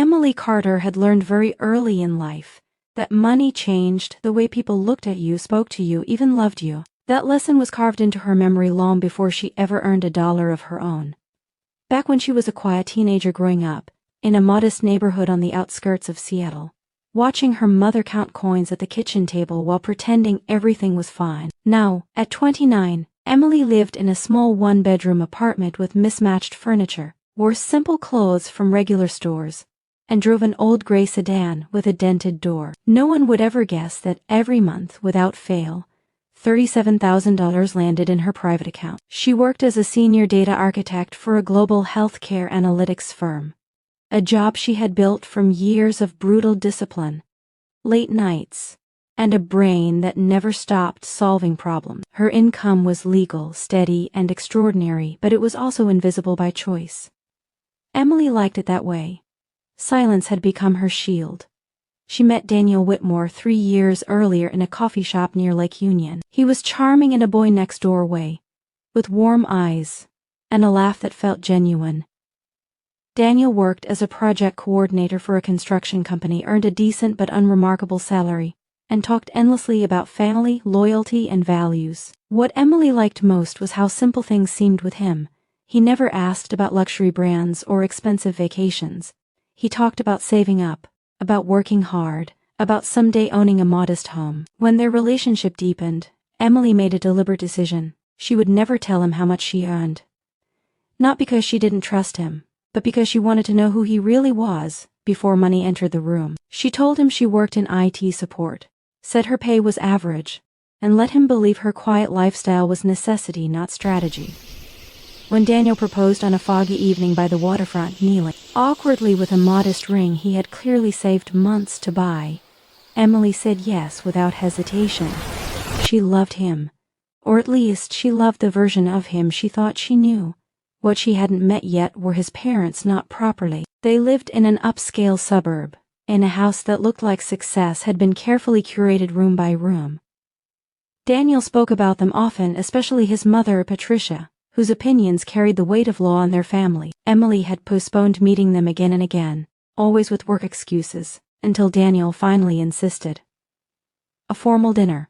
Emily Carter had learned very early in life that money changed the way people looked at you, spoke to you, even loved you. That lesson was carved into her memory long before she ever earned $1 of her own. Back when she was a quiet teenager growing up, in a modest neighborhood on the outskirts of Seattle, watching her mother count coins at the kitchen table while pretending everything was fine. Now, at 29, Emily lived in a small one-bedroom apartment with mismatched furniture, wore simple clothes from regular stores, and drove an old gray sedan with a dented door. No one would ever guess that every month, without fail, $37,000 landed in her private account. She worked as a senior data architect for a global healthcare analytics firm, a job she had built from years of brutal discipline, late nights, and a brain that never stopped solving problems. Her income was legal, steady, and extraordinary, but it was also invisible by choice. Emily liked it that way. Silence had become her shield. She met Daniel Whitmore 3 years earlier in a coffee shop near Lake Union. He was charming in a boy next door way, with warm eyes and a laugh that felt genuine. Daniel worked as a project coordinator for a construction company, earned a decent but unremarkable salary, and talked endlessly about family, loyalty, and values. What Emily liked most was how simple things seemed with him. He never asked about luxury brands or expensive vacations. He talked about saving up, about working hard, about someday owning a modest home. When their relationship deepened, Emily made a deliberate decision. She would never tell him how much she earned. Not because she didn't trust him, but because she wanted to know who he really was before money entered the room. She told him she worked in IT support, said her pay was average, and let him believe her quiet lifestyle was necessity, not strategy. When Daniel proposed on a foggy evening by the waterfront, kneeling awkwardly with a modest ring he had clearly saved months to buy, Emily said yes without hesitation. She loved him, or at least she loved the version of him she thought she knew. What she hadn't met yet were his parents, not properly. They lived in an upscale suburb, in a house that looked like success had been carefully curated room by room. Daniel spoke about them often, especially his mother, Patricia, whose opinions carried the weight of law in their family. Emily had postponed meeting them again and again, always with work excuses, until Daniel finally insisted. A formal dinner.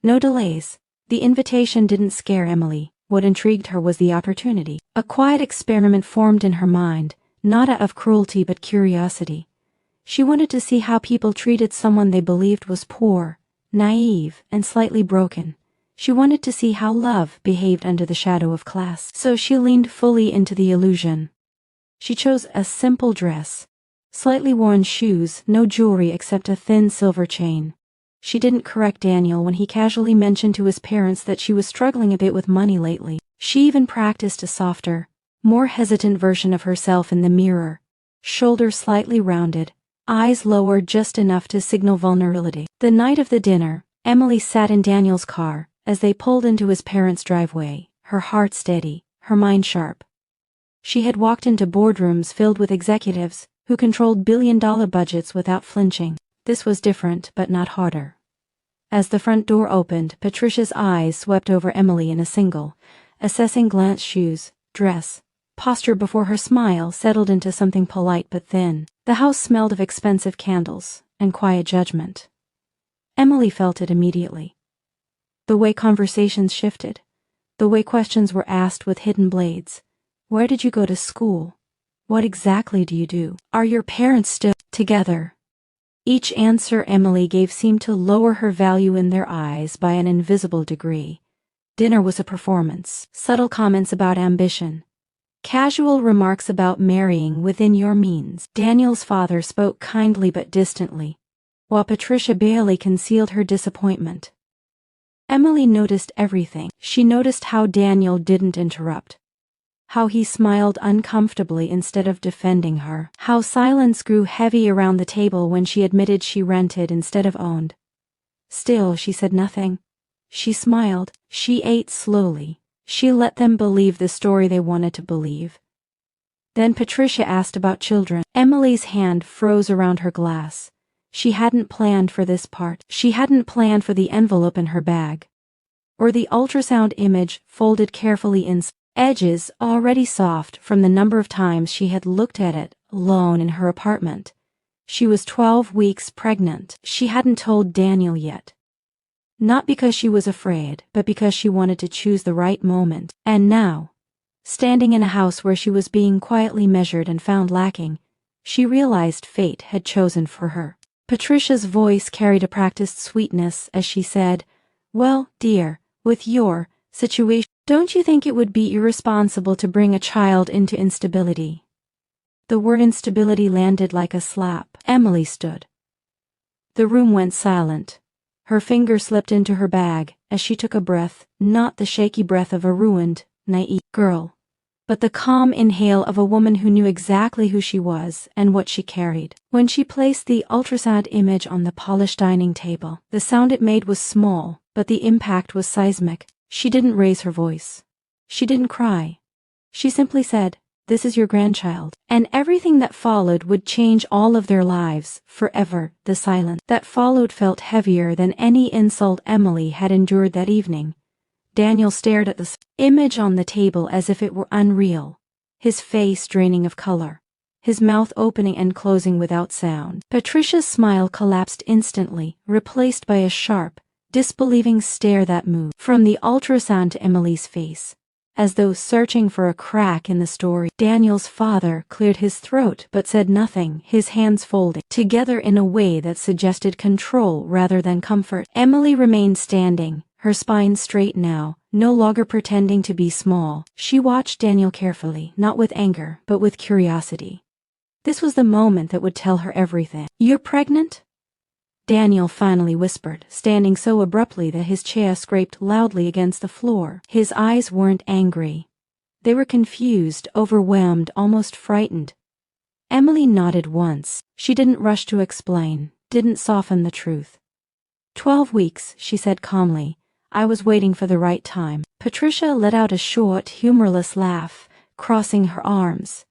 No delays. The invitation didn't scare Emily. What intrigued her was the opportunity. A quiet experiment formed in her mind, not out of cruelty but curiosity. She wanted to see how people treated someone they believed was poor, naive, and slightly broken. She wanted to see how love behaved under the shadow of class. So she leaned fully into the illusion. She chose a simple dress, slightly worn shoes, no jewelry except a thin silver chain. She didn't correct Daniel when he casually mentioned to his parents that she was struggling a bit with money lately. She even practiced a softer, more hesitant version of herself in the mirror, shoulders slightly rounded, eyes lowered just enough to signal vulnerability. The night of the dinner, Emily sat in Daniel's car as they pulled into his parents' driveway, her heart steady, her mind sharp. She had walked into boardrooms filled with executives who controlled billion-dollar budgets without flinching. This was different, but not harder. As the front door opened, Patricia's eyes swept over Emily in a single, assessing glance, shoes, dress, posture before her smile settled into something polite but thin. The house smelled of expensive candles and quiet judgment. Emily felt it immediately. The way conversations shifted, the way questions were asked with hidden blades. Where did you go to school? What exactly do you do? Are your parents still together? Each answer Emily gave seemed to lower her value in their eyes by an invisible degree. Dinner was a performance. Subtle comments about ambition, casual remarks about marrying within your means. Daniel's father spoke kindly but distantly, while Patricia barely concealed her disappointment. Emily noticed everything. She noticed how Daniel didn't interrupt, how he smiled uncomfortably instead of defending her, how silence grew heavy around the table when she admitted she rented instead of owned. Still, she said nothing. She smiled. She ate slowly. She let them believe the story they wanted to believe. Then Patricia asked about children. Emily's hand froze around her glass. She hadn't planned for this part. She hadn't planned for the envelope in her bag, or the ultrasound image folded carefully in edges already soft from the number of times she had looked at it alone in her apartment. She was 12 weeks pregnant. She hadn't told Daniel yet. Not because she was afraid, but because she wanted to choose the right moment. And now, standing in a house where she was being quietly measured and found lacking, she realized fate had chosen for her. Patricia's voice carried a practiced sweetness as she said, "Well, dear, with your situation, don't you think it would be irresponsible to bring a child into instability?" The word instability landed like a slap. Emily stood. The room went silent. Her finger slipped into her bag as she took a breath, not the shaky breath of a ruined, naive girl, but the calm inhale of a woman who knew exactly who she was and what she carried. When she placed the ultrasound image on the polished dining table, the sound it made was small, but the impact was seismic. She didn't raise her voice. She didn't cry. She simply said, "This is your grandchild." And everything that followed would change all of their lives, forever. The silence that followed felt heavier than any insult Emily had endured that evening. Daniel stared at the image on the table as if it were unreal, his face draining of color, his mouth opening and closing without sound. Patricia's smile collapsed instantly, replaced by a sharp, disbelieving stare that moved from the ultrasound to Emily's face, as though searching for a crack in the story. Daniel's father cleared his throat but said nothing, his hands folded together in a way that suggested control rather than comfort. Emily remained standing, her spine straight now, no longer pretending to be small. She watched Daniel carefully, not with anger, but with curiosity. This was the moment that would tell her everything. "You're pregnant?" Daniel finally whispered, standing so abruptly that his chair scraped loudly against the floor. His eyes weren't angry. They were confused, overwhelmed, almost frightened. Emily nodded once. She didn't rush to explain, didn't soften the truth. 12 weeks, she said calmly. I was waiting for the right time. Patricia let out a short, humorless laugh, crossing her arms.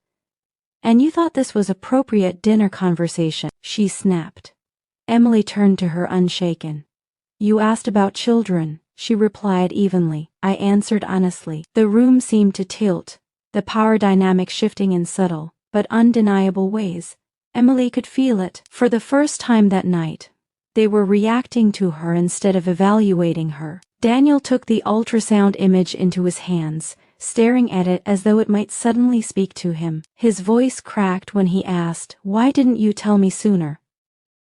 "And you thought this was appropriate dinner conversation?" she snapped. Emily turned to her unshaken. "You asked about children," she replied evenly. I answered honestly. The room seemed to tilt, the power dynamic shifting in subtle, but undeniable ways. Emily could feel it. For the first time that night, they were reacting to her instead of evaluating her. Daniel took the ultrasound image into his hands, staring at it as though it might suddenly speak to him. His voice cracked when he asked, "Why didn't you tell me sooner?"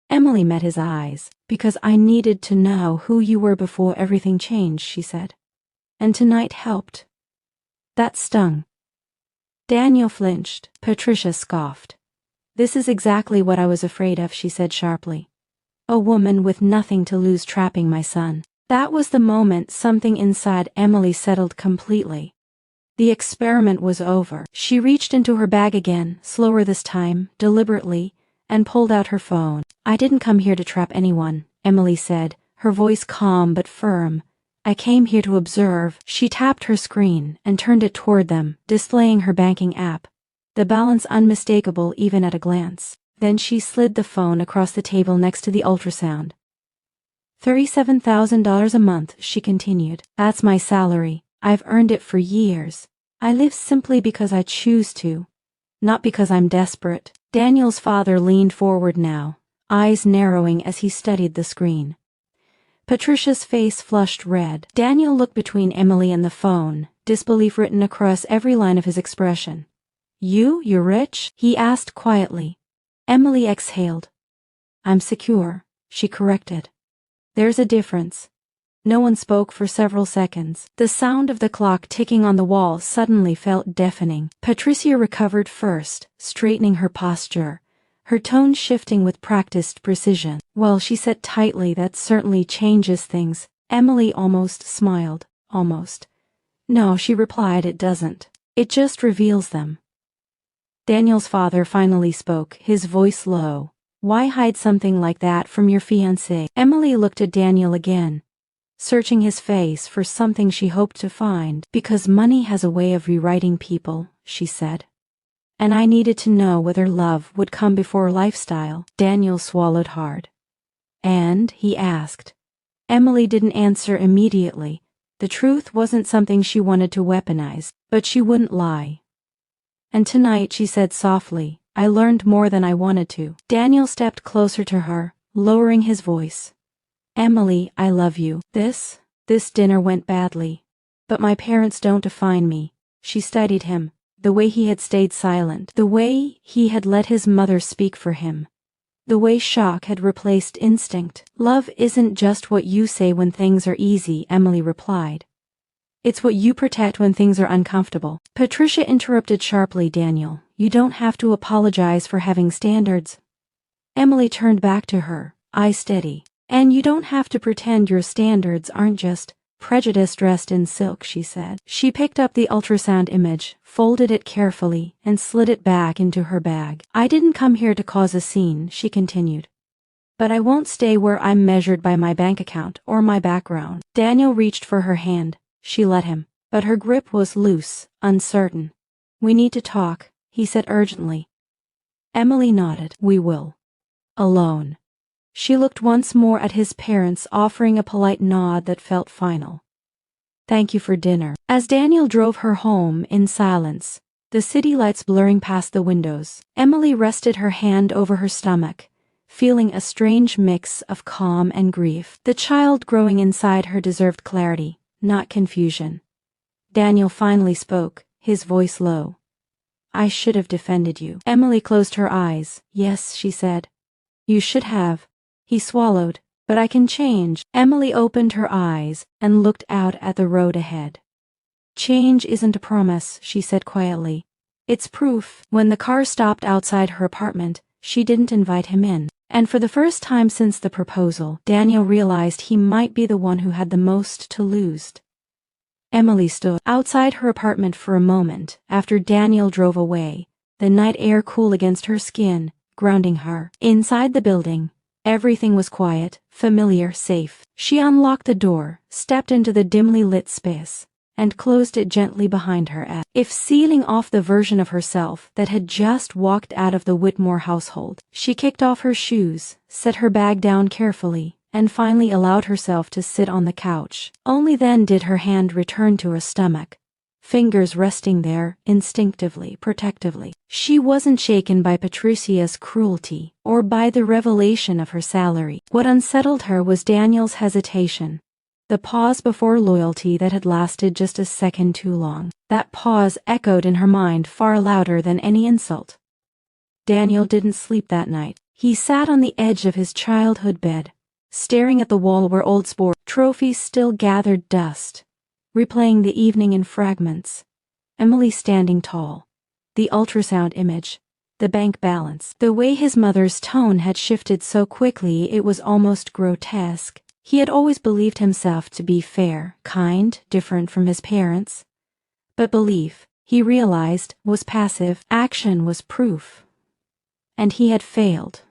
Emily met his eyes. "Because I needed to know who you were before everything changed," she said. "And tonight helped." That stung. Daniel flinched. Patricia scoffed. "This is exactly what I was afraid of," she said sharply. "A woman with nothing to lose trapping my son." That was the moment something inside Emily settled completely. The experiment was over. She reached into her bag again, slower this time, deliberately, and pulled out her phone. "I didn't come here to trap anyone," Emily said, her voice calm but firm. "I came here to observe." She tapped her screen and turned it toward them, displaying her banking app, the balance unmistakable even at a glance. Then she slid the phone across the table next to the ultrasound. $37,000 a month, she continued. "That's my salary. I've earned it for years. I live simply because I choose to, not because I'm desperate." Daniel's father leaned forward now, eyes narrowing as he studied the screen. Patricia's face flushed red. Daniel looked between Emily and the phone, disbelief written across every line of his expression. You're rich?" he asked quietly. Emily exhaled. "I'm secure," she corrected. "There's a difference." No one spoke for several seconds. The sound of the clock ticking on the wall suddenly felt deafening. Patricia recovered first, straightening her posture, her tone shifting with practiced precision. "Well," she said tightly, "that certainly changes things." Emily almost smiled. Almost. "No," she replied, "it doesn't. It just reveals them." Daniel's father finally spoke, his voice low. "Why hide something like that from your fiancé?" Emily looked at Daniel again, searching his face for something she hoped to find. "Because money has a way of rewriting people," she said. "And I needed to know whether love would come before lifestyle." Daniel swallowed hard. "And?" he asked. Emily didn't answer immediately. The truth wasn't something she wanted to weaponize, but she wouldn't lie. "And tonight," she said softly, I learned more than I wanted to. Daniel stepped closer to her, lowering his voice. Emily, I love you. This dinner went badly. But my parents don't define me. She studied him, the way he had stayed silent, the way he had let his mother speak for him, the way shock had replaced instinct. Love isn't just what you say when things are easy, Emily replied. It's what you protect when things are uncomfortable. Patricia interrupted sharply. Daniel, you don't have to apologize for having standards. Emily turned back to her, eyes steady. And you don't have to pretend your standards aren't just prejudice dressed in silk, she said. She picked up the ultrasound image, folded it carefully, and slid it back into her bag. I didn't come here to cause a scene, she continued. But I won't stay where I'm measured by my bank account or my background. Daniel reached for her hand. She let him, but her grip was loose, uncertain. We need to talk, he said urgently. Emily nodded. We will. Alone. She looked once more at his parents, offering a polite nod that felt final. Thank you for dinner. As Daniel drove her home in silence, the city lights blurring past the windows, Emily rested her hand over her stomach, feeling a strange mix of calm and grief. The child growing inside her deserved clarity, not confusion. Daniel finally spoke, his voice low. I should have defended you. Emily closed her eyes. Yes, she said. You should have. He swallowed. But I can change. Emily opened her eyes and looked out at the road ahead. Change isn't a promise, she said quietly. It's proof. When the car stopped outside her apartment, she didn't invite him in. And for the first time since the proposal, Daniel realized he might be the one who had the most to lose. Emily stood outside her apartment for a moment after Daniel drove away, the night air cool against her skin, grounding her. Inside the building, everything was quiet, familiar, safe. She unlocked the door, stepped into the dimly lit space, and closed it gently behind her as if sealing off the version of herself that had just walked out of the Whitmore household. She kicked off her shoes, set her bag down carefully, and finally allowed herself to sit on the couch. Only then did her hand return to her stomach, fingers resting there instinctively, protectively. She wasn't shaken by Patricia's cruelty or by the revelation of her salary. What unsettled her was Daniel's hesitation, the pause before loyalty that had lasted just a second too long. That pause echoed in her mind far louder than any insult. Daniel didn't sleep that night. He sat on the edge of his childhood bed, staring at the wall where old sport trophies still gathered dust, replaying the evening in fragments. Emily standing tall, the ultrasound image, the bank balance. The way his mother's tone had shifted so quickly it was almost grotesque. He had always believed himself to be fair, kind, different from his parents. But belief, he realized, was passive. Action was proof. And he had failed.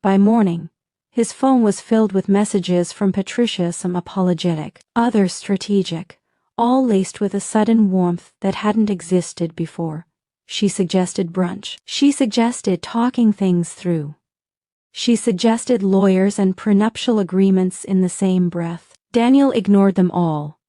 By morning, his phone was filled with messages from Patricia, some apologetic, others strategic, all laced with a sudden warmth that hadn't existed before. She suggested brunch. She suggested talking things through. She suggested lawyers and prenuptial agreements in the same breath. Daniel ignored them all.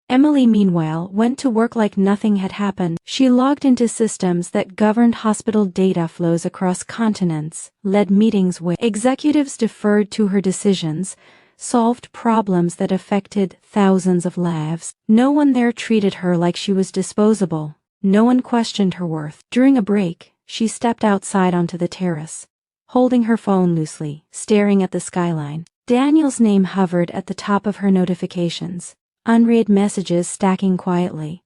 Emily, meanwhile, went to work like nothing had happened. She logged into systems that governed hospital data flows across continents, led meetings where executives deferred to her decisions, solved problems that affected thousands of lives. No one there treated her like she was disposable. No one questioned her worth. During a break, she stepped outside onto the terrace, holding her phone loosely, staring at the skyline. Daniel's name hovered at the top of her notifications, unread messages stacking quietly.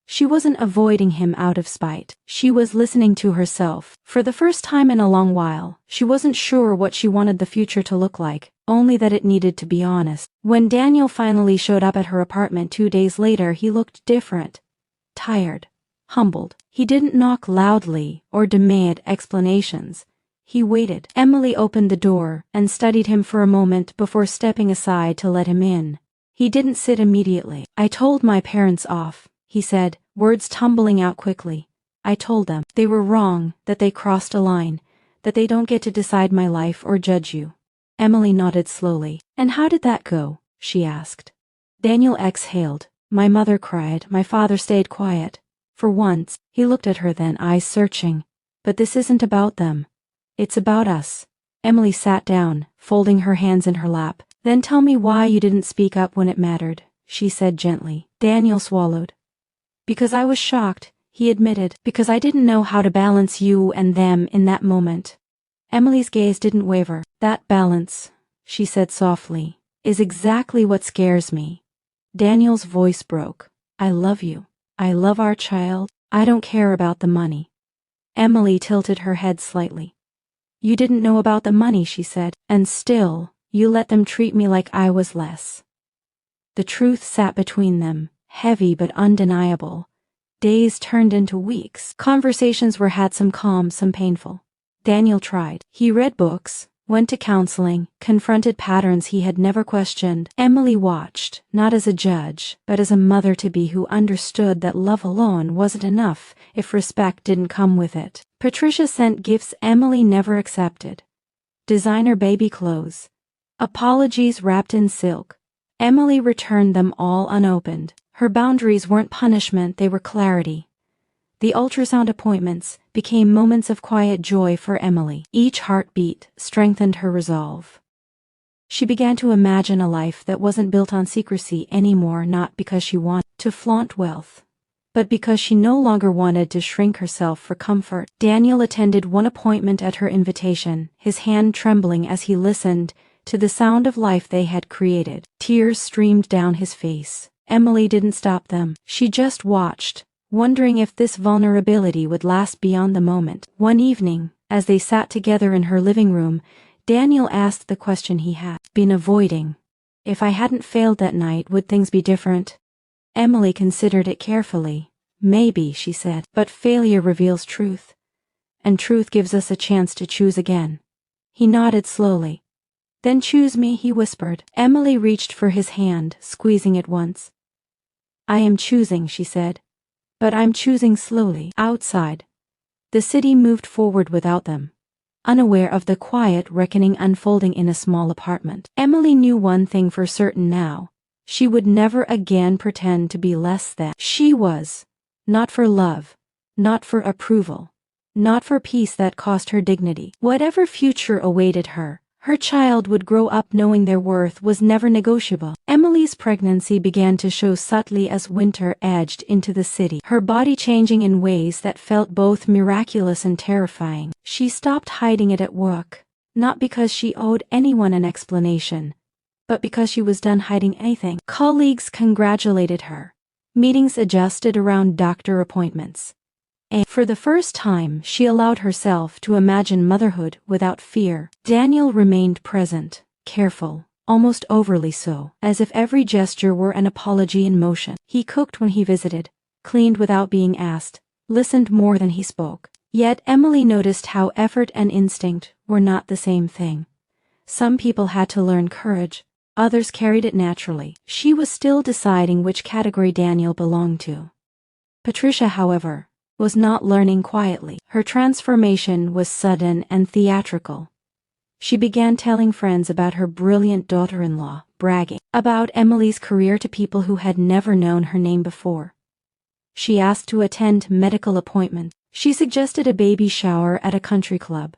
She wasn't avoiding him out of spite. She was listening to herself. For the first time in a long while, she wasn't sure what she wanted the future to look like, only that it needed to be honest. When Daniel finally showed up at her apartment 2 days later, he looked different. Tired. Humbled. He didn't knock loudly or demand explanations. He waited. Emily opened the door and studied him for a moment before stepping aside to let him in. He didn't sit immediately. I told my parents off, he said, words tumbling out quickly. I told them they were wrong, that they crossed a line, that they don't get to decide my life or judge you. Emily nodded slowly. And how did that go? She asked. Daniel exhaled. My mother cried. My father stayed quiet. For once, he looked at her then, eyes searching. But this isn't about them. It's about us. Emily sat down, folding her hands in her lap. Then tell me why you didn't speak up when it mattered, she said gently. Daniel swallowed. Because I was shocked, he admitted, because I didn't know how to balance you and them in that moment. Emily's gaze didn't waver. That balance, she said softly, is exactly what scares me. Daniel's voice broke. I love you. I love our child. I don't care about the money. Emily tilted her head slightly. You didn't know about the money, she said, and still, you let them treat me like I was less. The truth sat between them, heavy but undeniable. Days turned into weeks. Conversations were had, some calm, some painful. Daniel tried. He read books, went to counseling, confronted patterns he had never questioned. Emily watched, not as a judge, but as a mother-to-be who understood that love alone wasn't enough if respect didn't come with it. Patricia sent gifts Emily never accepted. Designer baby clothes. Apologies wrapped in silk. Emily returned them all unopened. Her boundaries weren't punishment, they were clarity. The ultrasound appointments became moments of quiet joy for Emily. Each heartbeat strengthened her resolve. She began to imagine a life that wasn't built on secrecy anymore, not because she wanted to flaunt wealth, but because she no longer wanted to shrink herself for comfort. Daniel attended one appointment at her invitation, his hand trembling as he listened to the sound of life they had created. Tears streamed down his face. Emily didn't stop them. She just watched, wondering if this vulnerability would last beyond the moment. One evening, as they sat together in her living room, Daniel asked the question he had been avoiding. If I hadn't failed that night, would things be different? Emily considered it carefully. Maybe, she said, but failure reveals truth. And truth gives us a chance to choose again. He nodded slowly. Then choose me, he whispered. Emily reached for his hand, squeezing it once. I am choosing, she said. But I'm choosing slowly. Outside, the city moved forward without them, unaware of the quiet reckoning unfolding in a small apartment. Emily knew one thing for certain now. She would never again pretend to be less than she was. Not for love, not for approval, not for peace that cost her dignity. Whatever future awaited her, her child would grow up knowing their worth was never negotiable. Emily's pregnancy began to show subtly as winter edged into the city, her body changing in ways that felt both miraculous and terrifying. She stopped hiding it at work, not because she owed anyone an explanation, but because she was done hiding anything. Colleagues congratulated her. Meetings adjusted around doctor appointments. And for the first time, she allowed herself to imagine motherhood without fear. Daniel remained present, careful, almost overly so, as if every gesture were an apology in motion. He cooked when he visited, cleaned without being asked, listened more than he spoke. Yet Emily noticed how effort and instinct were not the same thing. Some people had to learn courage, others carried it naturally. She was still deciding which category Daniel belonged to. Patricia, however, was not learning quietly. Her transformation was sudden and theatrical. She began telling friends about her brilliant daughter-in-law, bragging about Emily's career to people who had never known her name before. She asked to attend medical appointments. She suggested a baby shower at a country club.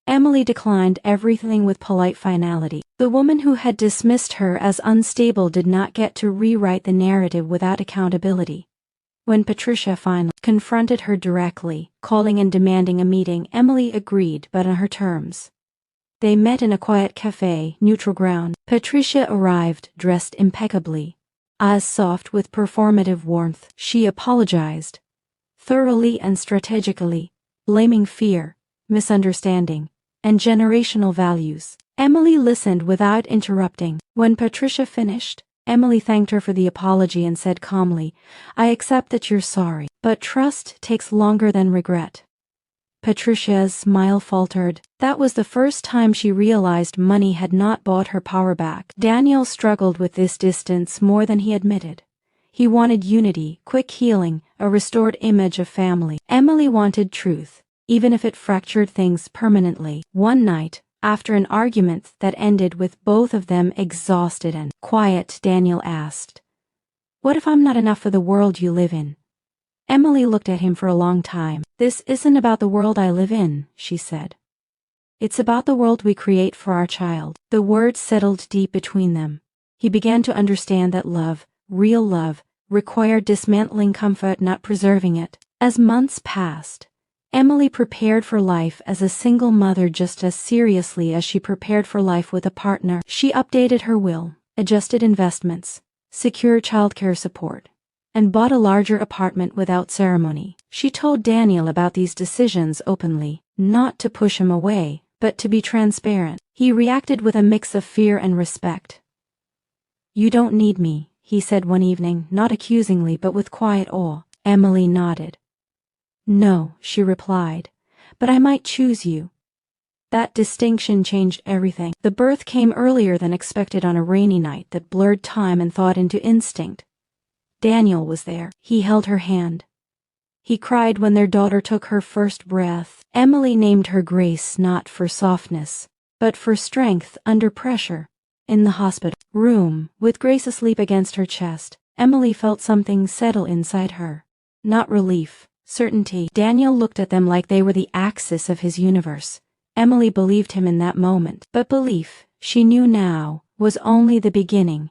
Emily declined everything with polite finality. The woman who had dismissed her as unstable did not get to rewrite the narrative without accountability. When Patricia finally confronted her directly, calling and demanding a meeting, Emily agreed, but on her terms. They met in a quiet cafe, neutral ground. Patricia arrived, dressed impeccably, eyes soft with performative warmth. She apologized, thoroughly and strategically, blaming fear, misunderstanding, and generational values. Emily listened without interrupting. When Patricia finished, Emily thanked her for the apology and said calmly, I accept that you're sorry, but trust takes longer than regret. Patricia's smile faltered. That was the first time she realized money had not bought her power back. Daniel struggled with this distance more than he admitted. He wanted unity, quick healing, a restored image of family. Emily wanted truth, even if it fractured things permanently. One night, after an argument that ended with both of them exhausted and quiet, Daniel asked, What if I'm not enough for the world you live in? Emily looked at him for a long time. "This isn't about the world I live in," she said. "It's about the world we create for our child." The words settled deep between them. He began to understand that love, real love, required dismantling comfort, not preserving it. As months passed, Emily prepared for life as a single mother just as seriously as she prepared for life with a partner. She updated her will, adjusted investments, secured childcare support, and bought a larger apartment without ceremony. She told Daniel about these decisions openly, not to push him away, but to be transparent. He reacted with a mix of fear and respect. "You don't need me," he said one evening, not accusingly but with quiet awe. Emily nodded. "No," she replied, "but I might choose you." That distinction changed everything. The birth came earlier than expected on a rainy night that blurred time and thought into instinct. Daniel was there. He held her hand. He cried when their daughter took her first breath. Emily named her Grace not for softness, but for strength under pressure. In the hospital room, with Grace asleep against her chest, Emily felt something settle inside her. Not relief, certainty. Daniel looked at them like they were the axis of his universe. Emily believed him in that moment, but belief, she knew now, was only the beginning.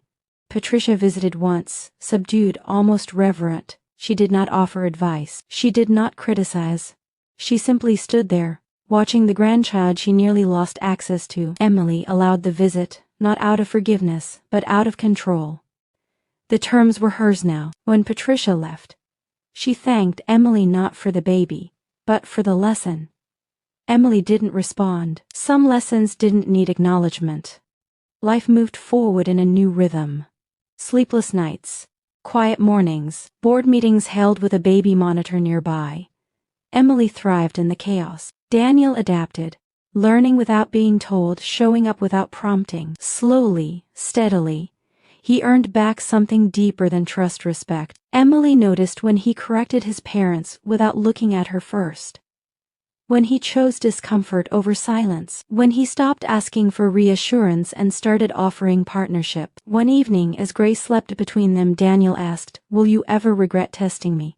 Patricia visited once, subdued, almost reverent. She did not offer advice. She did not criticize. She simply stood there, watching the grandchild she nearly lost access to. Emily allowed the visit, not out of forgiveness, but out of control. The terms were hers now. When Patricia left, she thanked Emily not for the baby, but for the lesson. Emily didn't respond. Some lessons didn't need acknowledgement. Life moved forward in a new rhythm. Sleepless nights, quiet mornings, board meetings held with a baby monitor nearby. Emily thrived in the chaos. Daniel adapted, learning without being told, showing up without prompting. Slowly, steadily, he earned back something deeper than trust, respect. Emily noticed when he corrected his parents without looking at her first. When he chose discomfort over silence. When he stopped asking for reassurance and started offering partnership. One evening as Grace slept between them, Daniel asked, "Will you ever regret testing me?"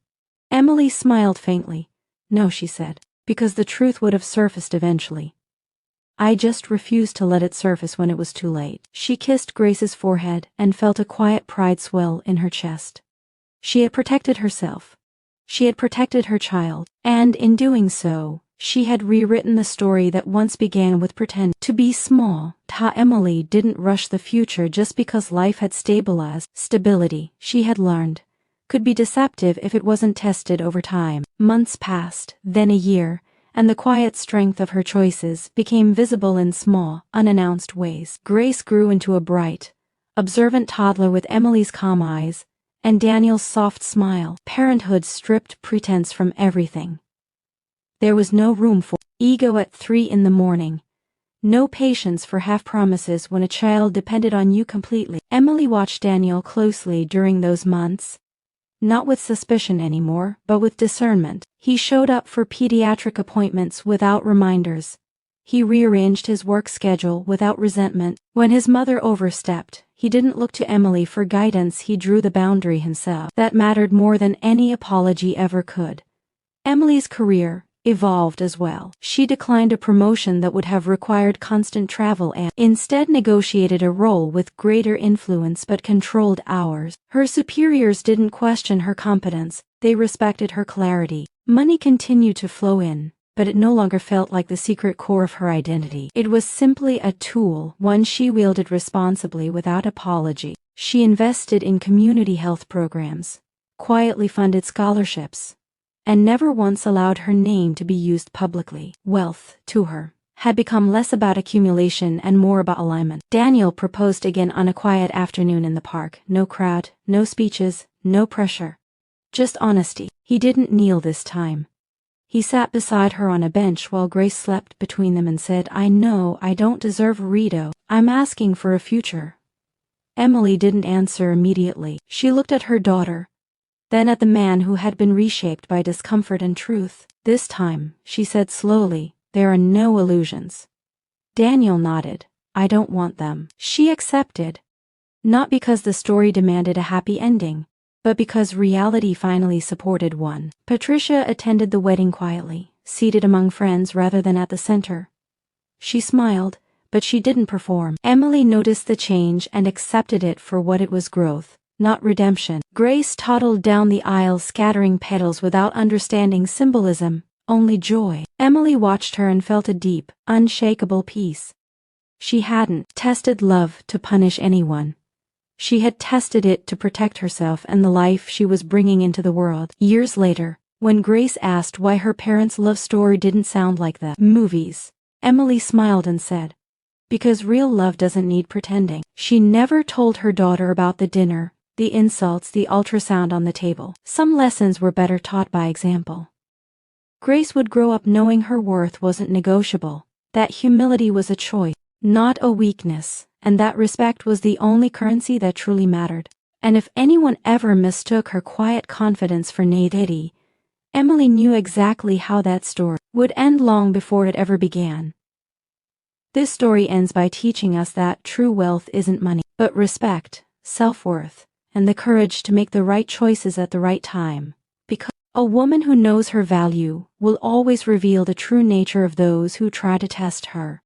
Emily smiled faintly. "No," she said, "because the truth would have surfaced eventually. I just refused to let it surface when it was too late." She kissed Grace's forehead and felt a quiet pride swell in her chest. She had protected herself. She had protected her child, and in doing so, she had rewritten the story that once began with pretend to be small. Emily didn't rush the future just because life had stabilized. Stability, she had learned, could be deceptive if it wasn't tested over time. Months passed, then a year, and the quiet strength of her choices became visible in small, unannounced ways. Grace grew into a bright, observant toddler with Emily's calm eyes and Daniel's soft smile. Parenthood stripped pretense from everything. There was no room for ego at 3 in the morning. No patience for half promises when a child depended on you completely. Emily watched Daniel closely during those months. Not with suspicion anymore, but with discernment. He showed up for pediatric appointments without reminders. He rearranged his work schedule without resentment. When his mother overstepped, he didn't look to Emily for guidance, he drew the boundary himself. That mattered more than any apology ever could. Emily's career evolved as well. She declined a promotion that would have required constant travel and instead negotiated a role with greater influence but controlled hours. Her superiors didn't question her competence, they respected her clarity. Money continued to flow in, but it no longer felt like the secret core of her identity. It was simply a tool, one she wielded responsibly without apology. She invested in community health programs, quietly funded scholarships, and never once allowed her name to be used publicly. Wealth, to her, had become less about accumulation and more about alignment. Daniel proposed again on a quiet afternoon in the park. No crowd, no speeches, no pressure. Just honesty. He didn't kneel this time. He sat beside her on a bench while Grace slept between them and said, "I know I don't deserve Rito. I'm asking for a future." Emily didn't answer immediately. She looked at her daughter, then at the man who had been reshaped by discomfort and truth. "This time," she said slowly, "there are no illusions." Daniel nodded. "I don't want them." She accepted. Not because the story demanded a happy ending, but because reality finally supported one. Patricia attended the wedding quietly, seated among friends rather than at the center. She smiled, but she didn't perform. Emily noticed the change and accepted it for what it was: growth, not redemption. Grace toddled down the aisle scattering petals without understanding symbolism, only joy. Emily watched her and felt a deep, unshakable peace. She hadn't tested love to punish anyone. She had tested it to protect herself and the life she was bringing into the world. Years later, when Grace asked why her parents' love story didn't sound like the movies, Emily smiled and said, "Because real love doesn't need pretending." She never told her daughter about the dinner, the insults, the ultrasound on the table. Some lessons were better taught by example. Grace would grow up knowing her worth wasn't negotiable, that humility was a choice, not a weakness, and that respect was the only currency that truly mattered. And if anyone ever mistook her quiet confidence for naivety, Emily knew exactly how that story would end long before it ever began. This story ends by teaching us that true wealth isn't money, but respect, self-worth, and the courage to make the right choices at the right time. Because a woman who knows her value will always reveal the true nature of those who try to test her.